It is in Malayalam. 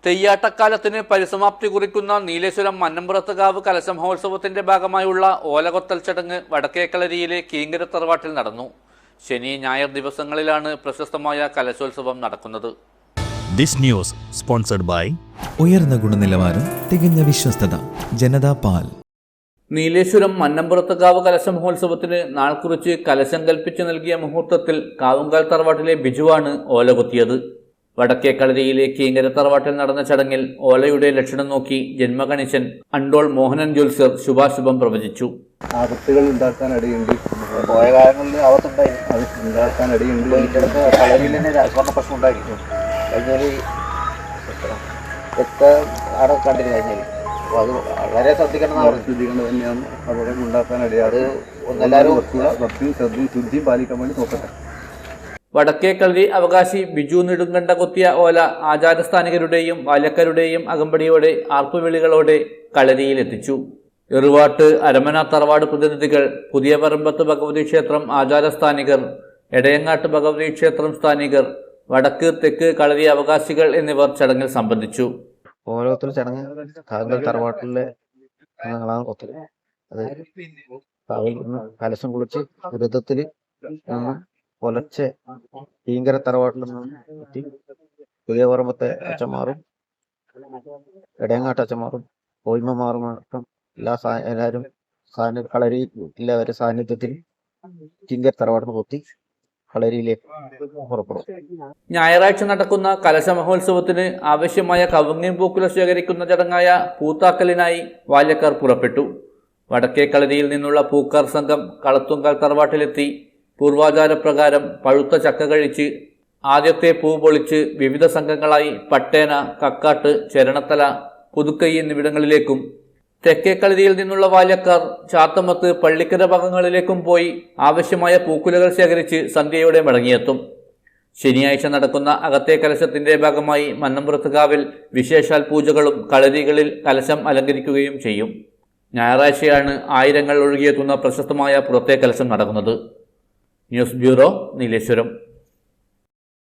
തെയ്യാട്ടക്കാലത്തിന് പരിസമാപ്തി കുറിക്കുന്ന നീലേശ്വരം മന്നമ്പുറത്തുകാവ് കലശമഹോത്സവത്തിന്റെ ഭാഗമായുള്ള ഓലകൊത്തൽ ചടങ്ങ് വടക്കേക്കളരിയിലെ കീങ്കര തറവാട്ടിൽ നടന്നു. ശനി ഞായർ ദിവസങ്ങളിലാണ് പ്രശസ്തമായ കലശോത്സവം നടക്കുന്നത്. This news sponsored by ഉയർന്ന ഗുണനിലവാരം, തികഞ്ഞ വിശ്വസ്തത, ജനതാ പാൽ. നീലേശ്വരം മന്നമ്പുറത്തുകാവ് കലശമഹോത്സവത്തിന് നാൾ കുറിച്ച് കലശം കൽപ്പിച്ചു നൽകിയ മുഹൂർത്തത്തിൽ കാവുങ്കാൽ തറവാട്ടിലെ ബിജുവാണ് ഓലകൊത്തിയത്. വടക്കേക്കളരിയിലെ കീങ്കര തറവാട്ടിൽ നടന്ന ചടങ്ങിൽ ഓലയുടെ ലക്ഷണം നോക്കി ജന്മകണിശൻ അണ്ടോൾ മോഹനൻ ജ്യോത്സ്യർ ശുഭാശുഭം പ്രവചിച്ചു. ആപത്തുകൾ ഉണ്ടാക്കാനിടയുണ്ട്, പോയ കാലങ്ങളിൽ ആപത്തുണ്ടായി, അത് ഉണ്ടാക്കാനിടയുണ്ട്. കളരിയിൽ തന്നെ രാജഭരണ പ്രശ്നം ഉണ്ടായിരിക്കും. കഴിഞ്ഞാൽ അവിടെ കണ്ടില്ല. കഴിഞ്ഞാൽ അപ്പോൾ അത് വളരെ ശ്രദ്ധിക്കേണ്ടത് തന്നെയാണ്. അപകടം ഉണ്ടാക്കാനിടയാത് എല്ലാവരും ഭക്തിയും ശ്രദ്ധയും ശുദ്ധിയും പാലിക്കാൻ വേണ്ടി നോക്കട്ടെ. വടക്കേക്കളരി അവകാശി ബിജു നെടുങ്കണ്ട കൊത്തിയ ഓല ആചാരസ്ഥാനികരുടെയും ബാല്യക്കാരുടെയും അകമ്പടിയോടെ ആർപ്പുവിളികളോടെ കളരിയിലെത്തിച്ചു. എറുവാട്ട് അരമന തറവാട് പ്രതിനിധികൾ, പുതിയ പറമ്പത്ത് ഭഗവതി ക്ഷേത്രം ആചാരസ്ഥാനികർ, എടയങ്ങാട്ട് ഭഗവതി ക്ഷേത്രം സ്ഥാനികർ, വടക്ക് തെക്ക് കളരി അവകാശികൾ എന്നിവർ ചടങ്ങിൽ സംബന്ധിച്ചു. ഓരോരുത്തർ ചടങ്ങ് കാവുങ്കൽ തറവാട്ടിലെ കൊത്തൽ, അത് കലശം കുളിച്ച് വ്രതത്തിൽ പുലർച്ചെ കീങ്കര തറവാട്ടിൽ നിന്ന് എത്തി പുതിയ പറമ്പത്തെ അച്ഛന്മാരും എടയങ്ങാട്ട് അച്ഛന്മാരും കോയ്മമാരും അടക്കം എല്ലാവരും കളരി എല്ലാവരുടെ സാന്നിധ്യത്തിൽ കീങ്കര തറവാട്ടിൽ കൊത്തി കളരിയിലേക്ക് പുറപ്പെടും. ഞായറാഴ്ച നടക്കുന്ന കലശമഹോത്സവത്തിന് ആവശ്യമായ കവുങ്ങിൻ പൂക്കുല ശേഖരിക്കുന്ന ചടങ്ങായ പൂത്താക്കലിനായി ബാല്യക്കാർ പുറപ്പെട്ടു. വടക്കേക്കളരിയിൽ നിന്നുള്ള പൂക്കാർ സംഘം കളത്തുങ്കാൽ തറവാട്ടിലെത്തി പൂർവാചാരപ്രകാരം പഴുത്ത ചക്ക കഴിച്ച് ആദ്യത്തെ പൂ പൊളിച്ച് വിവിധ സംഘങ്ങളായി പട്ടേന, കക്കാട്ട്, ചെരണത്തല, പുതുക്കൈ എന്നിവിടങ്ങളിലേക്കും തെക്കേക്കളരിയിൽ നിന്നുള്ള ബാല്യക്കാർ ചാത്തമത്ത്, പള്ളിക്കര ഭാഗങ്ങളിലേക്കും പോയി ആവശ്യമായ പൂക്കുലകൾ ശേഖരിച്ച് സന്ധ്യയോടെ മടങ്ങിയെത്തും. ശനിയാഴ്ച നടക്കുന്ന അകത്തെ കലശത്തിന്റെ ഭാഗമായി മന്നമ്പുറത്തുകാവിൽ വിശേഷാൽ പൂജകളും കളരികളിൽ കലശം അലങ്കരിക്കുകയും ചെയ്യും. ഞായറാഴ്ചയാണ് ആയിരങ്ങൾ ഒഴുകിയെത്തുന്ന പ്രശസ്തമായ പുറത്തെ കലശം നടക്കുന്നത്. News bureau, Nileshwaram.